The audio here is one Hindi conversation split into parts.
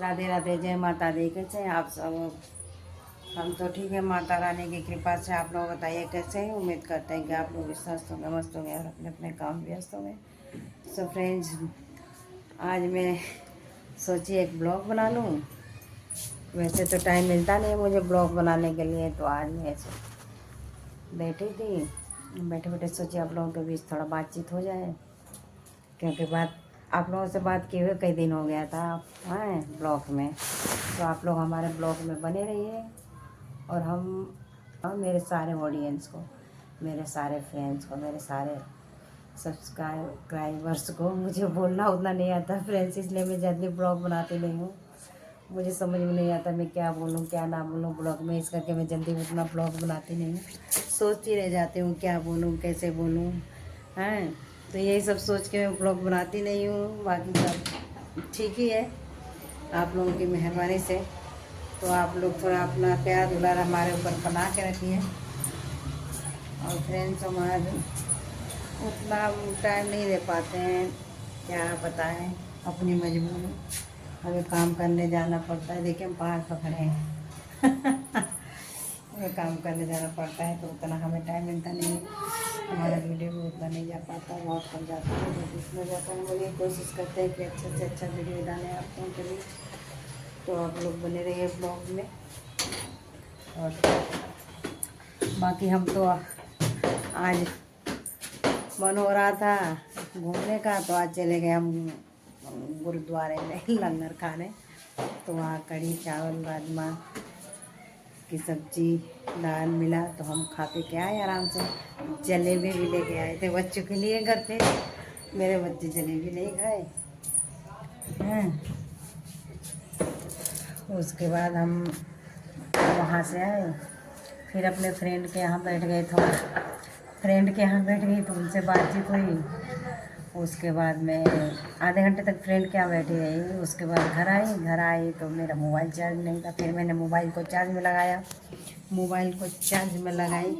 राधे राधे, जय माता दी। कैसे हैं आप सब? हम तो ठीक है, माता रानी की कृपा से। आप लोग बताइए कैसे हैं? उम्मीद करते हैं कि आप लोग भी स्वस्थ होंगे, मस्त होंगे और अपने अपने काम में व्यस्त होंगे। सो फ्रेंड्स, आज मैं सोची एक ब्लॉग बना लूँ। वैसे तो टाइम मिलता नहीं है मुझे ब्लॉग बनाने के लिए, तो आज मैं ऐसे बैठी थी, बैठे बैठे सोची आप लोगों के बीच थोड़ा बातचीत हो जाए, क्योंकि आप लोगों से बात किए हुए कई दिन हो गया था हैं ब्लॉग में। तो आप लोग हमारे ब्लॉग में बने रहिए और हम मेरे सारे ऑडियंस को, मेरे सारे फ्रेंड्स को, मेरे सारे सब्सक्राइबर्स को, मुझे बोलना उतना नहीं आता फ्रेंड्स, इसलिए मैं जल्दी ब्लॉग बनाती नहीं हूँ। मुझे समझ में नहीं आता मैं क्या बोलूँ क्या ना बोलूँ ब्लॉग में, इस करके मैं जल्दी उतना ब्लॉग बनाती नहीं हूँ। सोचती रह जाती हूँ क्या बोलूँ कैसे बोलूँ हैं। तो यही सब सोच के मैं ब्लॉग बनाती नहीं हूँ। बाकी सब ठीक ही है आप लोगों की मेहरबानी से। तो आप लोग थोड़ा अपना प्यार दुलार हमारे ऊपर बना के रखिए। और फ्रेंड्स हमारे उतना टाइम नहीं दे पाते हैं, क्या बताएं, अपनी मजबूरी, हमें काम करने जाना पड़ता है। देखिए हम पहाड़ पकड़े हैं हमें काम करने जाना पड़ता है, तो उतना हमें टाइम मिलता नहीं है। हमारा वीडियो भी उतना नहीं जा पाता, बहुत कम जाता है। जो जितना जाता है हम लोग कोशिश करते हैं कि अच्छे से अच्छा वीडियो डालें आप लोगों के लिए। तो आप लोग बने रहिए ब्लॉग में। और बाकी हम तो आज मन हो रहा था घूमने का, तो आज चले गए हम गुरुद्वारे में लंगर खाने। तो वहाँ कढ़ी चावल राजमा की सब्जी दाल मिला, तो हम खा के क्या आए आराम से। जलेबी भी लेके आए थे बच्चों के लिए घर पे, मेरे बच्चे जलेबी नहीं खाए हैं। उसके बाद हम वहाँ से आए, फिर अपने फ्रेंड के यहाँ बैठ गए। थोड़ा फ्रेंड के यहाँ बैठ गई तो उनसे बातचीत हुई। उसके बाद मैं आधे घंटे तक फ्रेंड के यहाँ बैठी रही। उसके बाद घर आई तो मेरा मोबाइल चार्ज नहीं था। फिर मैंने मोबाइल को चार्ज में लगाया, मोबाइल को चार्ज में लगाई।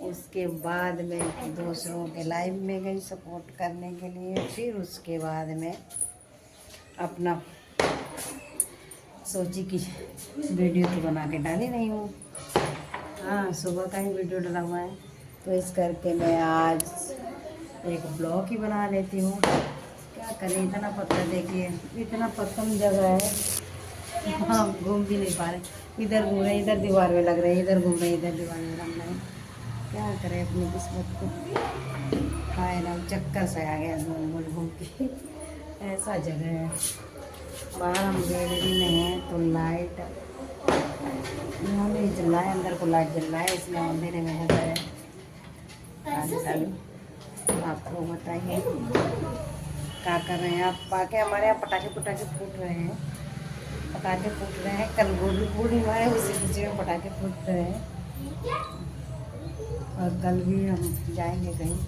उसके बाद मैं दूसरों के लाइव में गई सपोर्ट करने के लिए। फिर उसके बाद मैं अपना सोची कि वीडियो तो बना के डाली नहीं हूँ। हाँ, सुबह का ही वीडियो डाला हुआ है, तो इस करके मैं आज एक ब्लॉग ही बना लेती हूँ। क्या करें, इतना पत्थर देखिए, इतना पत्थर जगह है, हाँ घूम भी नहीं पा रहे। इधर घूम रहे इधर दीवार में लग रहे हैं, इधर घूम रहे इधर दीवार में लग रहे हैं। क्या करें अपनी किस्मत को, हाय ना चक्कर से आ गया घूम घूम घूम के। ऐसा जगह है। बाहर हम गैलरी में हैं तो लाइट यहाँ नहीं जल रहा है, अंदर को लाइट जल रहा है, इसलिए अंधेरे में हो गए। आप लोग बताइए क्या कर रहे हैं आप? बाकी हमारे यहाँ पटाखे फूट रहे हैं, पटाखे फूट रहे हैं। कल गोली पूर्णिमा है, उसी खुशी में पटाखे फूट रहे हैं। और कल भी हम जाएंगे कहीं,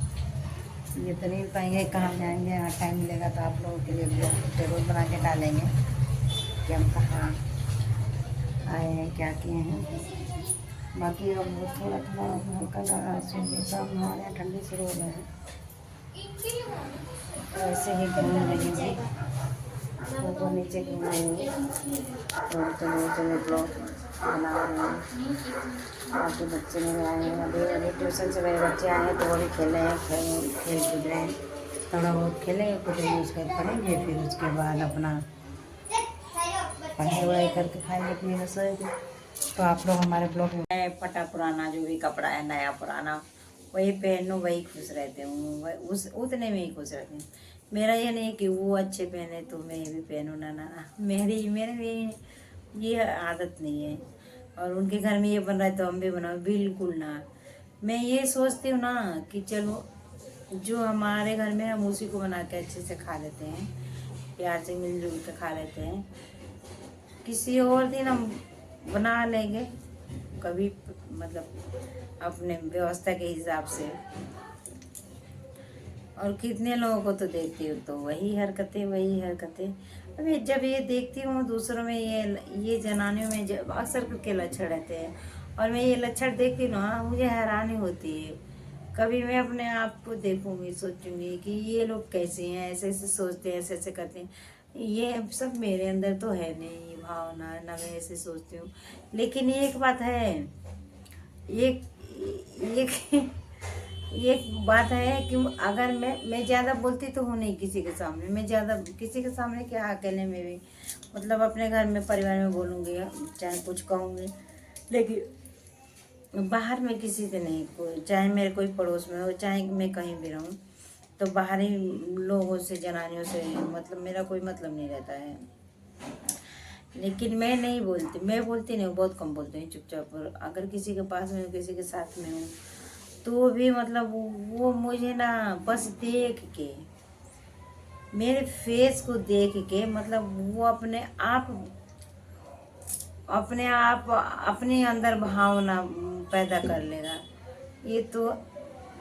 ये तो नहीं पाएंगे कहाँ जाएंगे। यहाँ टाइम मिलेगा तो आप लोगों के लिए ब्लॉग जरूर बना के डालेंगे कि हम कहाँ आए हैं क्या किए हैं। बाकी अब थोड़ा थोड़ा हल्का सब हमारे यहाँ ठंडी शुरू हो गए हैं, ऐसे ही घूम रही हूँ, ऊपर नीचे घूम रही हूँ। तो चलो ब्लॉग बना रही हूँ। बाकी बच्चे मेरे आए हैं, अभी ट्यूशन से मेरे बच्चे आए हैं तो वो भी खेल रहे हैं, खेल कूद रहे हैं। थोड़ा बहुत खेलेंगे कुछ उसके पढ़ेंगे, फिर उसके बाद अपना पढ़ाई वढ़ाई करके खाएंगे अपनी रसोई की। तो आप लोग हमारे ब्लॉग में फटा पुराना जो भी कपड़ा है नया पुराना वही पहनूँ, वही खुश रहते हूँ, उस उतने में ही खुश रहती हूँ। मेरा ये नहीं कि वो अच्छे पहने तो मैं ये भी पहनूँ, ना ना ना, मेरे में ये आदत नहीं है। और उनके घर में ये बन रहा है तो हम भी बनाओ, बिल्कुल ना। मैं ये सोचती हूँ ना कि चलो जो हमारे घर में हम उसी को बना के अच्छे से खा लेते हैं, प्यार से मिलजुल के खा लेते हैं। किसी और दिन हम बना लेंगे कभी, मतलब अपने व्यवस्था के हिसाब से। और कितने लोगों को तो देखती हूँ तो वही हरकतें। अभी जब ये देखती हूँ दूसरों में ये जनानियों में जब अक्सर करके लक्षण रहते हैं, और मैं ये लक्षण देखती हूँ ना, मुझे हैरानी होती है। कभी मैं अपने आप को देखूंगी, सोचूंगी कि ये लोग कैसे हैं, ऐसे ऐसे सोचते हैं, ऐसे ऐसे करते हैं। ये सब मेरे अंदर तो है नहीं, भावना है, ना मैं ऐसे सोचती हूँ। लेकिन एक बात है, एक एक एक बात है कि अगर मैं ज़्यादा बोलती तो हूँ नहीं किसी के सामने, मैं ज़्यादा किसी के सामने क्या, अकेले में भी मतलब अपने घर में परिवार में बोलूँगी, चाहे कुछ कहूँगी, लेकिन बाहर में किसी से नहीं, कोई चाहे मेरे कोई पड़ोस में हो, चाहे मैं कहीं भी रहूँ, तो बाहरी लोगों से, जनानियों से मतलब मेरा कोई मतलब नहीं रहता है। लेकिन मैं नहीं बोलती, मैं बोलती नहीं हूँ, बहुत कम बोलती हूँ, चुपचाप। और अगर किसी के पास में हूँ, किसी के साथ में हूँ, तो भी मतलब वो मुझे ना बस देख के, मेरे फेस को देख के मतलब वो अपने आप अपने अंदर भावना पैदा कर लेगा। ये तो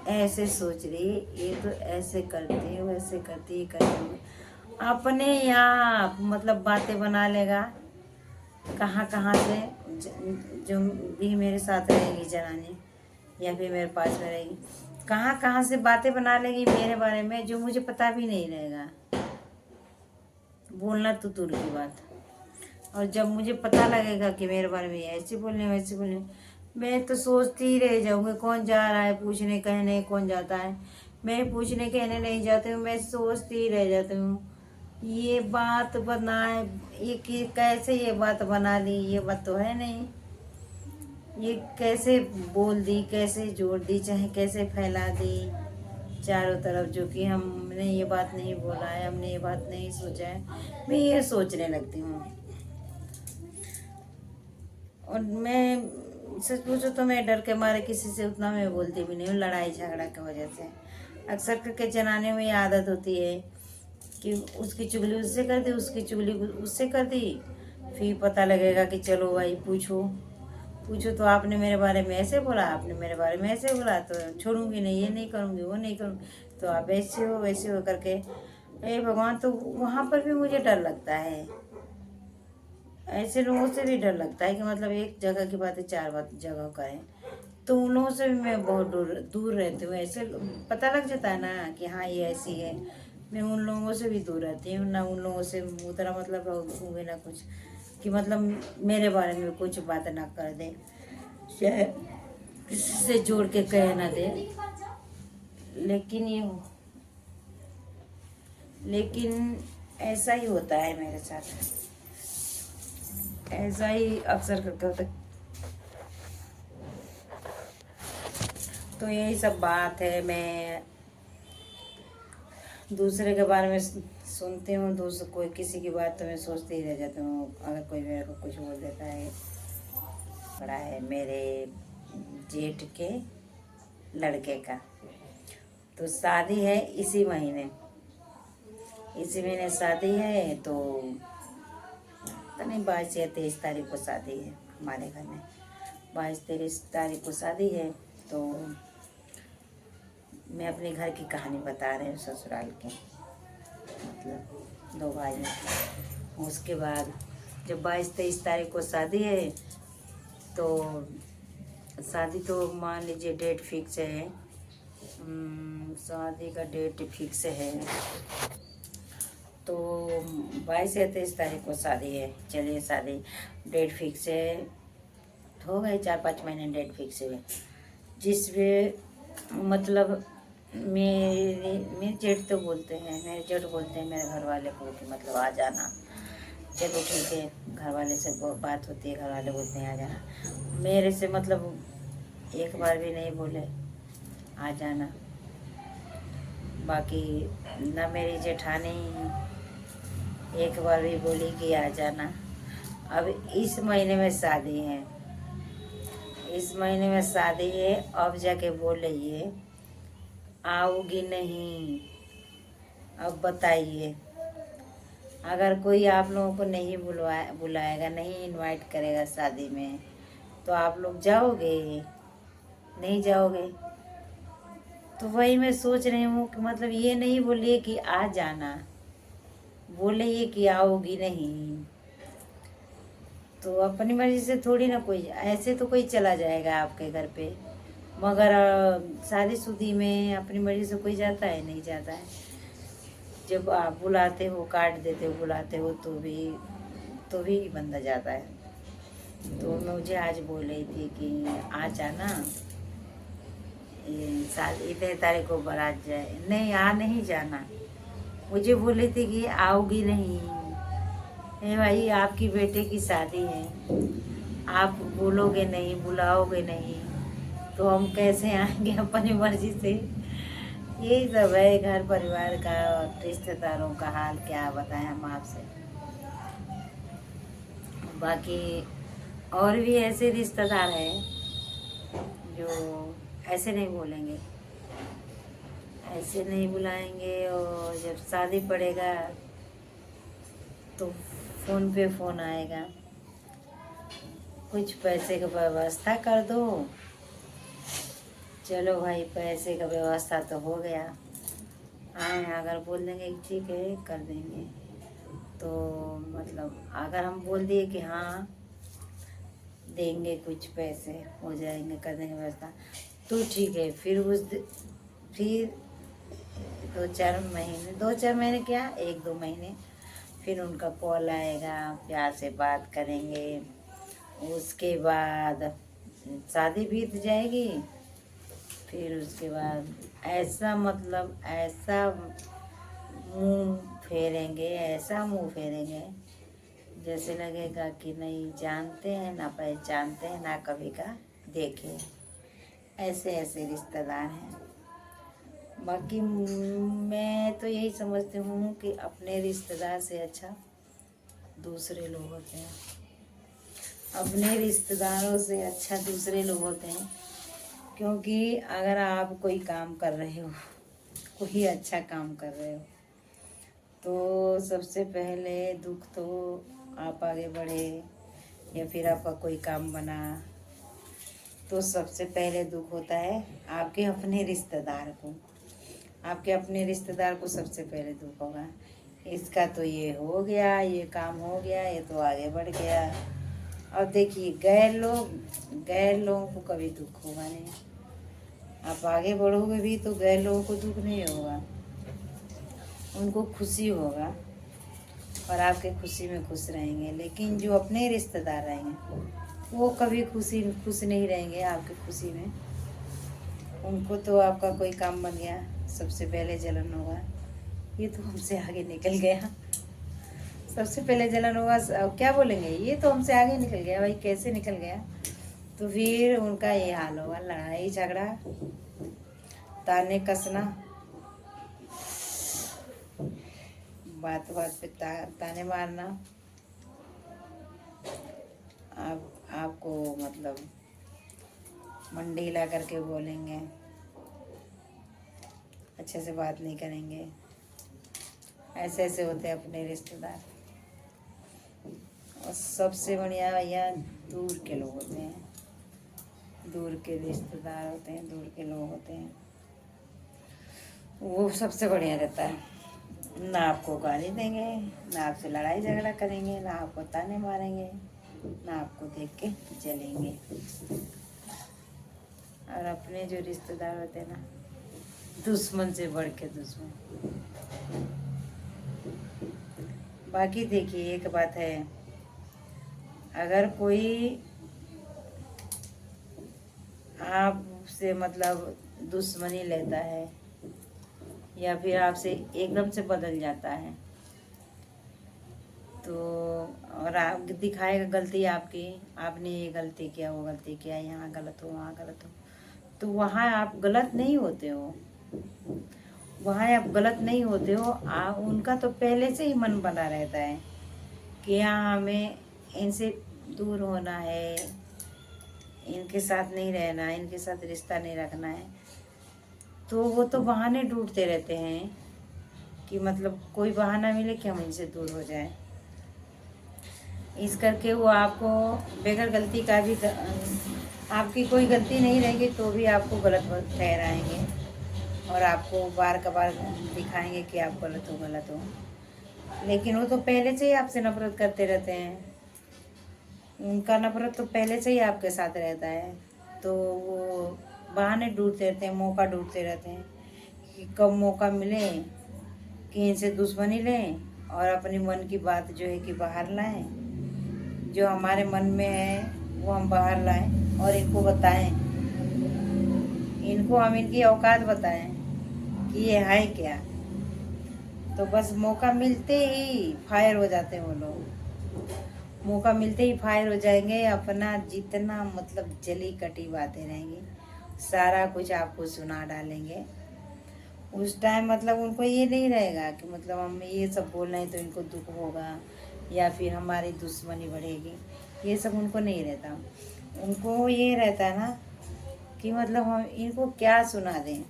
ऐसे सोच रही, ये तो ऐसे करती है, वैसे करती है, करती, अपने आप मतलब बातें बना लेगा। कहाँ कहाँ से जो भी मेरे साथ रहेगी जनानी, या फिर मेरे पास में रहेगी, कहाँ कहाँ से बातें बना लेगी मेरे बारे में, जो मुझे पता भी नहीं रहेगा। बोलना तो दूर की बात। और जब मुझे पता लगेगा कि मेरे बारे में ऐसे बोलने वैसे बोलने, मैं तो सोचती ही रह जाऊँगी, कौन जा रहा है पूछने कहने, कौन जाता है। मैं पूछने कहने नहीं जाती हूँ, मैं सोचती ही रह जाती हूँ। ये बात बनाए, ये कैसे ये बात बना ली, ये बात तो है नहीं, ये कैसे बोल दी, कैसे जोड़ दी, चाहे कैसे फैला दी चारों तरफ, जो कि हमने ये बात नहीं बोला है, हमने ये बात नहीं सोचा है, मैं ये सोचने लगती हूँ। और मैं सच पूछो तो मैं डर के मारे किसी से उतना मैं बोलती भी नहीं हूँ, लड़ाई झगड़ा की वजह से। अक्सर करके जनाने में ये आदत होती है कि उसकी चुगली उससे कर दी, उसकी चुगली उससे कर दी, फिर पता लगेगा कि चलो भाई पूछो पूछो, तो आपने मेरे बारे में ऐसे बोला, आपने मेरे बारे में ऐसे बोला, तो छोड़ूंगी नहीं, ये नहीं करूँगी, वो नहीं करूँगी, तो आप ऐसे हो वैसे हो करके। हे भगवान, तो वहाँ पर भी मुझे डर लगता है। ऐसे लोगों से भी डर लगता है कि मतलब एक जगह की बातें चार बात जगह करें, तो उन लोगों से भी मैं बहुत दूर दूर रहती हूँ। ऐसे पता लग जाता है ना कि हाँ ये ऐसी है, मैं उन लोगों से भी दूर रहती हूँ ना, उन लोगों से उतना मतलब रखूँगी ना कुछ, कि मतलब मेरे बारे में कुछ बात ना कर दे, चाहे किसी से जोड़ के कह ना दे। लेकिन ऐसा ही होता है मेरे साथ, ऐसा ही अक्सर करके होता है। तो यही सब बात है। मैं दूसरे के बारे में सुनती हूँ, दूसरे कोई किसी की बात तो मैं सोचती ही रह जाती हूँ। अगर कोई मेरे को कुछ बोल देता है, बड़ा है मेरे जेठ के लड़के का, तो शादी है इसी महीने शादी है, तो पता नहीं 22 या 23 तारीख को शादी है हमारे घर में, 22-23 तारीख को शादी है। तो मैं अपने घर की कहानी बता रही हूँ, ससुराल की, मतलब 2 भाइयों की। उसके बाद जब 22-23 तारीख को शादी है, तो शादी तो मान लीजिए डेट फिक्स है, शादी का डेट फिक्स है, तो 22 या 23 तारीख को शादी है। चलिए शादी डेट फिक्स है, हो गए 4-5 महीने डेट फिक्स हुए, जिसमें मतलब मेरे जेठ तो बोलते हैं, मेरे जेठ बोलते हैं मेरे घर वाले को कि मतलब आ जाना। चलो ठीक है, घर वाले से बात होती है, घर वाले बोलते हैं आ जाना। मेरे से मतलब एक बार भी नहीं बोले आ जाना। बाकी ना मेरी जेठानी एक बार भी बोली कि आ जाना। अब इस महीने में शादी है, इस महीने में शादी है, अब जाके बोल रही है आओगी नहीं। अब बताइए, अगर कोई आप लोगों को नहीं बुलाएगा, नहीं इनवाइट करेगा शादी में, तो आप लोग जाओगे? नहीं जाओगे। तो वही मैं सोच रही हूँ कि मतलब ये नहीं बोलिए कि आ जाना, बोलिए कि आओगी नहीं। तो अपनी मर्जी से थोड़ी ना कोई, ऐसे तो कोई चला जाएगा आपके घर पे, मगर शादीशुदी में अपनी मर्जी से कोई जाता है? नहीं जाता है। जब आप बुलाते हो, कार्ड देते हो, बुलाते हो, तो भी तो भी बंदा जाता है। तो मुझे आज बोल रही थी कि आ जाना, ये शादी 13 तारीख को बारात जाए। नहीं, आ नहीं जाना। मुझे बोल रही थी कि आओगी नहीं। भाई, आपकी बेटे की शादी है, आप बोलोगे नहीं, बुलाओगे नहीं, तो हम कैसे आएंगे अपनी मर्जी से। यही सब है घर परिवार का और रिश्तेदारों का हाल, क्या बताएं हम आपसे। बाकी और भी ऐसे रिश्तेदार हैं जो ऐसे नहीं बोलेंगे, ऐसे नहीं बुलाएंगे, और जब शादी पड़ेगा तो फ़ोन पे फ़ोन आएगा, कुछ पैसे की व्यवस्था कर दो। चलो भाई, पैसे का व्यवस्था तो हो गया। हाँ, अगर बोल देंगे कि ठीक है कर देंगे, तो मतलब अगर हम बोल दिए कि हाँ देंगे, कुछ पैसे हो जाएंगे, कर देंगे व्यवस्था, तो ठीक है। फिर 2-4 महीने क्या, 1-2 महीने फिर उनका कॉल आएगा, प्यार से बात करेंगे। उसके बाद शादी बीत जाएगी। फिर उसके बाद ऐसा मतलब ऐसा मुंह फेरेंगे, ऐसा मुंह फेरेंगे जैसे लगेगा कि नहीं जानते हैं, ना पहचानते हैं, ना कभी का देखे। ऐसे ऐसे रिश्तेदार हैं। बाकी मैं तो यही समझती हूँ कि अपने रिश्तेदार से अच्छा दूसरे लोग होते हैं। अपने रिश्तेदारों से अच्छा दूसरे लोग होते हैं। क्योंकि अगर आप कोई काम कर रहे हो, कोई अच्छा काम कर रहे हो, तो सबसे पहले दुख तो आप आगे बढ़े, या फिर आपका कोई काम बना, तो सबसे पहले दुख होता है आपके अपने रिश्तेदार को। आपके अपने रिश्तेदार को सबसे पहले दुख होगा, इसका तो ये हो गया, ये काम हो गया, ये तो आगे बढ़ गया। और देखिए, गैर लोगों को कभी दुख होगा नहीं। आप आगे बढ़ोगे भी तो गैर लोगों को दुख नहीं होगा, उनको खुशी होगा और आपके खुशी में खुश रहेंगे। लेकिन जो अपने रिश्तेदार रहेंगे वो कभी खुश नहीं रहेंगे आपकी खुशी में। उनको तो आपका कोई काम बन गया, सबसे पहले जलन होगा, ये तो हमसे आगे निकल गया। सबसे पहले जलन होगा, क्या बोलेंगे, ये तो हमसे आगे निकल गया। भाई, कैसे निकल गया? तो फिर उनका ये हाल होगा, लड़ाई झगड़ा, ताने कसना, बात बात पे ताने मारना। आपको मतलब मंडी हिला करके बोलेंगे, अच्छे से बात नहीं करेंगे। ऐसे ऐसे होते हैं अपने रिश्तेदार। और सबसे बढ़िया भैया दूर के लोग होते हैं, दूर के रिश्तेदार होते हैं, दूर के लोग होते हैं, वो सबसे बढ़िया रहता है। ना आपको गाली देंगे, ना आपसे लड़ाई झगड़ा करेंगे, ना आपको ताने मारेंगे, ना आपको देख के जलेंगे। और अपने जो रिश्तेदार होते हैं ना, दुश्मन से बढ़ के दुश्मन। बाकी देखिए, एक बात है, अगर कोई आपसे मतलब दुश्मनी लेता है या फिर आपसे एकदम से बदल जाता है, तो और आप दिखाएगा गलती आपकी, आपने ये गलती किया, वो गलती किया, यहाँ गलत हो, वहाँ गलत हो, तो वहाँ आप गलत नहीं होते हो। वहाँ आप गलत नहीं होते हो। उनका तो पहले से ही मन बना रहता है कि यहाँ हमें इनसे दूर होना है, इनके साथ नहीं रहना है, इनके साथ रिश्ता नहीं रखना है। तो वो तो बहाने ढूंढते रहते हैं कि मतलब कोई बहाना मिले कि हम इनसे दूर हो जाएं। इस करके वो आपको बगैर गलती का भी, आपकी कोई गलती नहीं रहेगी तो भी आपको गलत ठहराएंगे और आपको बार का बार दिखाएंगे कि आप गलत हो। लेकिन वो तो पहले से ही आपसे नफरत करते रहते हैं। उनका नफरत तो पहले से ही आपके साथ रहता है। तो वो बहाने ढूंढते रहते हैं, मौका ढूंढते रहते हैं कि कब मौका मिले कि इनसे दुश्मनी लें और अपने मन की बात जो है कि बाहर लाएं जो हमारे मन में है वो हम बाहर लाएं और इनको बताएं, इनको हम इनकी औकात बताएं कि ये है क्या। तो बस मौका मिलते ही फायर हो जाते हैं वो लोग, मौका मिलते ही फायर हो जाएंगे। अपना जितना मतलब जली कटी बातें रहेंगी सारा कुछ आपको सुना डालेंगे। उस टाइम मतलब उनको ये नहीं रहेगा कि मतलब हम ये सब बोल रहे हैं तो इनको दुख होगा या फिर हमारी दुश्मनी बढ़ेगी, ये सब उनको नहीं रहता। उनको ये रहता है ना कि मतलब हम इनको क्या सुना दें,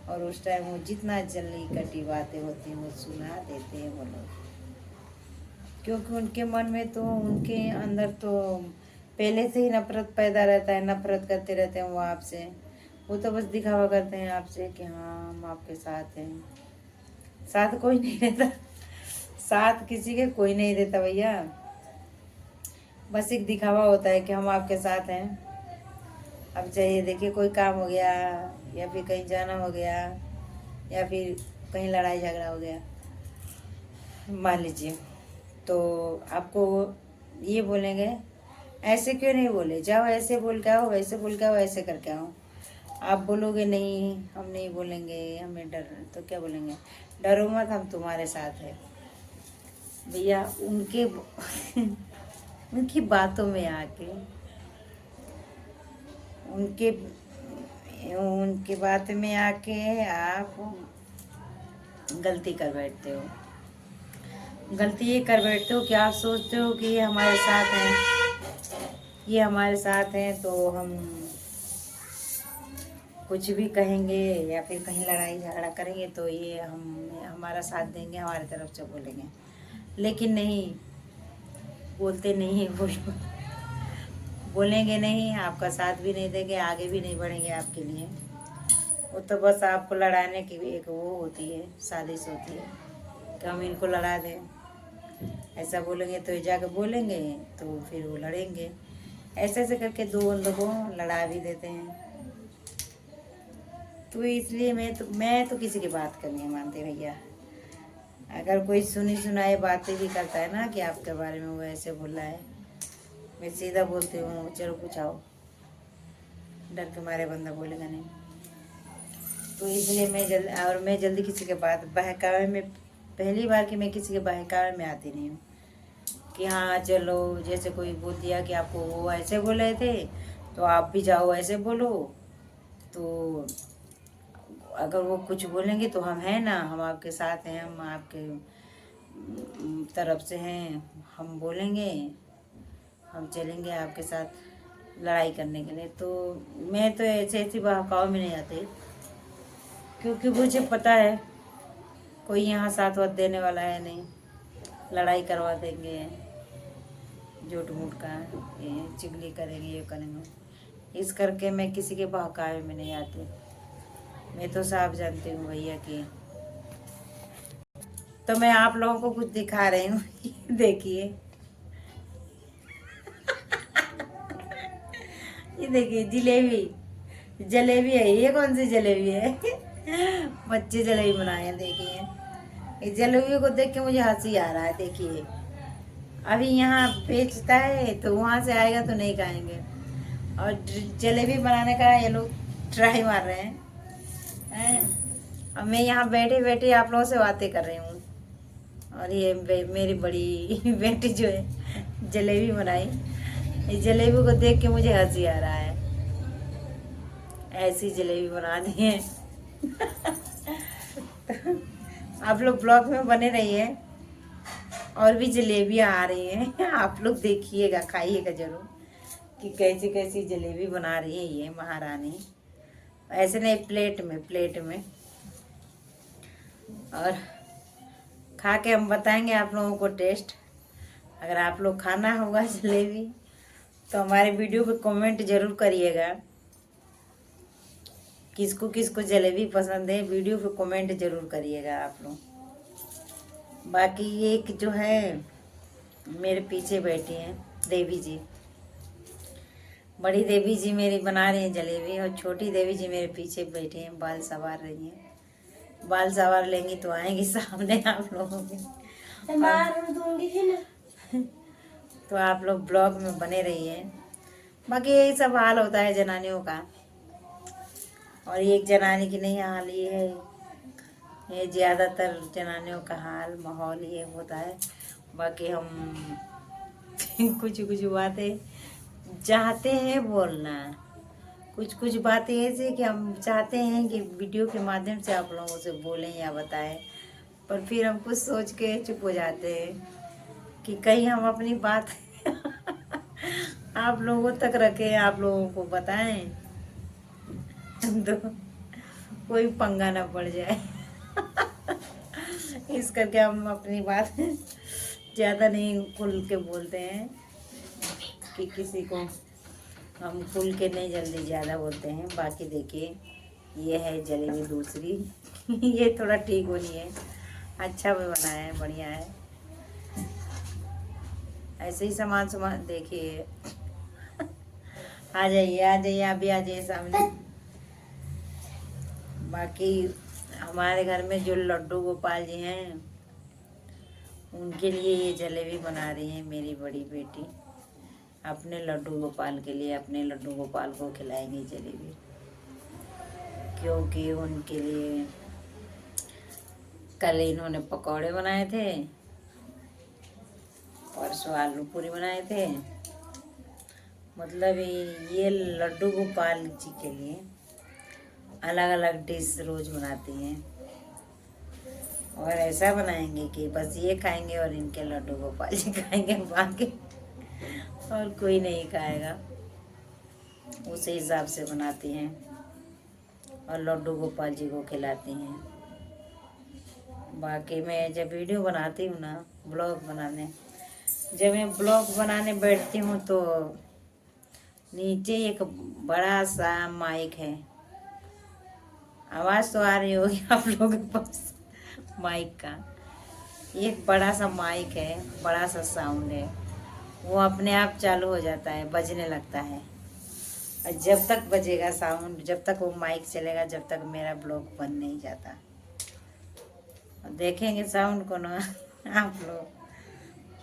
और उस टाइम वो जितना जल्दी कटी बातें होती हैं वो सुना देते हैं वो लोग। क्योंकि उनके मन में तो उनके अंदर तो पहले से ही नफरत पैदा रहता है, नफरत करते रहते हैं वो आपसे। वो तो बस दिखावा करते हैं आपसे कि हाँ हम आपके साथ हैं। साथ कोई नहीं रहता, साथ किसी के कोई नहीं देता भैया। बस एक दिखावा होता है कि हम आपके साथ हैं। अब चाहिए देखिए कोई काम हो गया या फिर कहीं जाना हो गया या फिर कहीं लड़ाई झगड़ा हो गया मान लीजिए, तो आपको ये बोलेंगे ऐसे क्यों नहीं बोले, जाओ ऐसे बोल के आओ, वैसे बोल के आओ, ऐसे करके आओ। आप बोलोगे नहीं हम नहीं बोलेंगे, हमें डर, तो क्या बोलेंगे, डरो मत हम तुम्हारे साथ है। भैया उनके उनकी बातों में आके उनके उनके बात में आके आप गलती कर बैठते हो। गलती ये कर बैठते हो कि आप सोचते हो कि ये हमारे साथ हैं, ये हमारे साथ हैं तो हम कुछ भी कहेंगे या फिर कहीं लड़ाई झगड़ा करेंगे तो ये हमारा साथ देंगे, हमारी तरफ से बोलेंगे। लेकिन नहीं, बोलते नहीं है वो लोग, बोलेंगे नहीं, आपका साथ भी नहीं देंगे, आगे भी नहीं बढ़ेंगे आपके लिए। वो तो बस आपको लड़ाने की भी एक वो होती है, साजिश होती है कि हम इनको लड़ा दें। ऐसा बोलेंगे तो ये जाकर बोलेंगे तो फिर वो लड़ेंगे। ऐसे ऐसे करके दो लोगों लड़ा भी देते हैं। तो इसलिए मैं तो किसी की बात करनी नहीं मानती भैया। अगर कोई सुनी सुनाई बातें भी करता है ना कि आपके बारे में वो ऐसे बोला है, मैं सीधा बोलती हूँ चलो पूछाओ, डर के मारे बंदा बोलेगा नहीं। तो इसलिए मैं जल्दी किसी के बात बहकावे में, पहली बार कि मैं किसी के बहकावे में आती नहीं हूँ कि हाँ चलो, जैसे कोई बोल दिया कि आपको वो ऐसे बोल रहे थे तो आप भी जाओ ऐसे बोलो। तो अगर वो कुछ बोलेंगे तो हम हैं ना, हम आपके साथ हैं, हम आपके तरफ से हैं, हम बोलेंगे, हम चलेंगे आपके साथ लड़ाई करने के लिए। तो मैं तो ऐसी बहकाव में नहीं आती क्योंकि मुझे पता है कोई यहाँ साथ वाथ देने वाला है नहीं, लड़ाई करवा देंगे, झूठ मूठ का ये चुगली करेंगे, ये करेंगे। इस करके मैं किसी के बहकावे में नहीं आती। मैं तो साफ जानती हूँ भैया कि, तो मैं आप लोगों को कुछ दिखा रही हूँ देखिए, ये देखिए जलेबी, जलेबी है, ये कौन सी जलेबी है बच्चे जलेबी बनाए हैं देखिए। इस जलेबी को देख के मुझे हंसी आ रहा है। देखिए अभी यहाँ बेचता है तो वहाँ से आएगा तो नहीं खाएंगे, और जलेबी बनाने का ये लोग ट्राई मार रहे हैं। अब मैं यहाँ बैठे बैठे आप लोगों से बातें कर रही हूँ, और ये मेरी बड़ी बेटी जो है जलेबी बनाई, इस जलेबी को देख के मुझे हंसी आ रहा है। ऐसी जलेबी बना दी है तो आप लोग ब्लॉग में बने रहिए, और भी जलेबियाँ आ रही हैं आप लोग देखिएगा, खाइएगा जरूर कि कैसी कैसी जलेबी बना रही है ये महारानी। ऐसे नहीं, प्लेट में, प्लेट में। और खा के हम बताएंगे आप लोगों को टेस्ट। अगर आप लोग खाना होगा जलेबी तो हमारे वीडियो पे कमेंट जरूर करिएगा, किसको किसको जलेबी पसंद है, वीडियो पे कमेंट जरूर करिएगा आप लोग। बाकी ये एक जो है मेरे पीछे बैठी हैं देवी जी, बड़ी देवी जी मेरी बना रही हैं जलेबी, और छोटी देवी जी मेरे पीछे बैठी हैं, बाल संवार रही हैं। बाल संवार लेंगी तो आएंगी सामने आप लोगों के। तो आप लोग ब्लॉग में बने रहिए। बाकी यही सब हाल होता है जनानियों का, और एक जनानी की नहीं हाल ये है, ये ज़्यादातर जनानियों का हाल माहौल ये होता है। बाकी हम कुछ कुछ बातें चाहते हैं बोलना, कुछ कुछ बातें ऐसी कि हम चाहते हैं कि वीडियो के माध्यम से आप लोगों से बोलें या बताएं, पर फिर हम कुछ सोच के चुप हो जाते हैं कि कहीं हम अपनी बात आप लोगों तक रखें, आप लोगों को बताएं तो कोई पंगा ना पड़ जाए। इस करके हम अपनी बात ज़्यादा नहीं खुल के बोलते हैं कि किसी को हम खुल के नहीं जल्दी ज़्यादा बोलते हैं। बाकी देखिए ये है जलेबी दूसरी ये थोड़ा ठीक होनी है, अच्छा भी बनाया है, बढ़िया है। ऐसे ही सामान देखिए आ जाइए अभी आ जाइए सामने। बाकी हमारे घर में जो लड्डू गोपाल जी हैं उनके लिए ये जलेबी बना रही है मेरी बड़ी बेटी। अपने लड्डू गोपाल के लिए, अपने लड्डू गोपाल को खिलाएंगे जलेबी, क्योंकि उनके लिए कल इन्होंने पकौड़े बनाए थे, परसों आलू पूरी बनाए थे। मतलब ये लड्डू गोपाल जी के लिए अलग अलग डिश रोज बनाती हैं, और ऐसा बनाएंगे कि बस ये खाएंगे और इनके लड्डू गोपाल जी खाएंगे, बाकी और कोई नहीं खाएगा। उसी हिसाब से बनाती हैं और लड्डू गोपाल जी को खिलाती हैं। बाकी मैं जब वीडियो बनाती हूँ ना, जब मैं ब्लॉग बनाने बैठती हूँ तो नीचे एक बड़ा सा माइक है, आवाज़ तो आ रही होगी आप लोगों के पास माइक का। एक बड़ा सा माइक है, बड़ा सा साउंड है, वो अपने आप चालू हो जाता है, बजने लगता है। और जब तक बजेगा साउंड, जब तक वो माइक चलेगा, जब तक मेरा ब्लॉग बन नहीं जाता। देखेंगे साउंड को ना आप लोग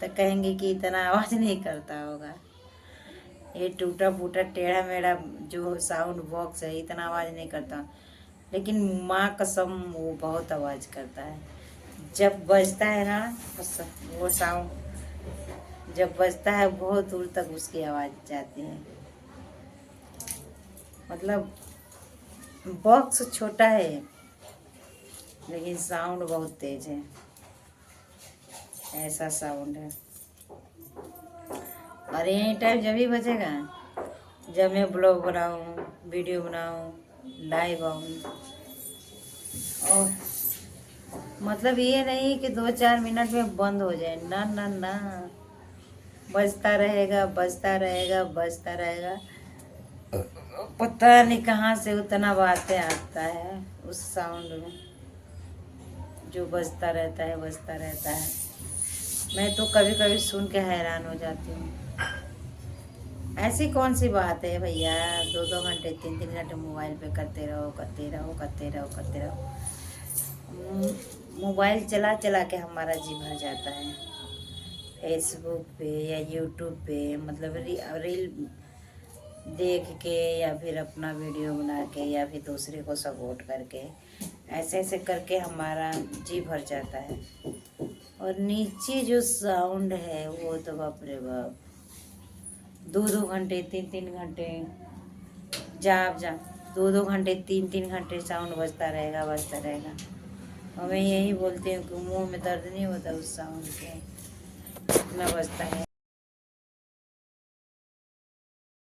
तो कहेंगे कि इतना आवाज़ नहीं करता होगा, ये टूटा फूटा टेढ़ा मेढ़ा जो साउंड बॉक्स है इतना आवाज़ नहीं करता। लेकिन माँ कसम वो बहुत आवाज़ करता है। जब बजता है ना वो साउंड, जब बजता है बहुत दूर तक उसकी आवाज़ जाती है। मतलब बॉक्स छोटा है लेकिन साउंड बहुत तेज है, ऐसा साउंड है। और एनी टाइम जब भी बजेगा जब मैं ब्लॉग बनाऊँ, वीडियो बनाऊँ, लाइव आऊँ। और मतलब ये नहीं कि 2-4 मिनट में बंद हो जाए, ना ना ना, बजता रहेगा बजता रहेगा बजता रहेगा। पता नहीं कहाँ से उतना बातें आता है उस साउंड में, जो बजता रहता है बजता रहता है। मैं तो कभी कभी सुन के हैरान हो जाती हूँ। ऐसी कौन सी बात है भैया, 2-2 घंटे 3-3 घंटे मोबाइल पे करते रहो करते रहो करते रहो करते रहो। मोबाइल चला चला के हमारा जी भर जाता है। फेसबुक पे या यूट्यूब पे मतलब रील देख के या फिर अपना वीडियो बना के या फिर दूसरे को सपोर्ट करके, ऐसे ऐसे करके हमारा जी भर जाता है। और नीचे जो साउंड है वो तो बाप रे बाप, 2-2 घंटे 3-3 घंटे जा 2-2 घंटे 3-3 घंटे साउंड बजता रहेगा बजता रहेगा। और मैं यही बोलती हूँ कि मुंह में दर्द नहीं होता उस साउंड के, इतना बजता है।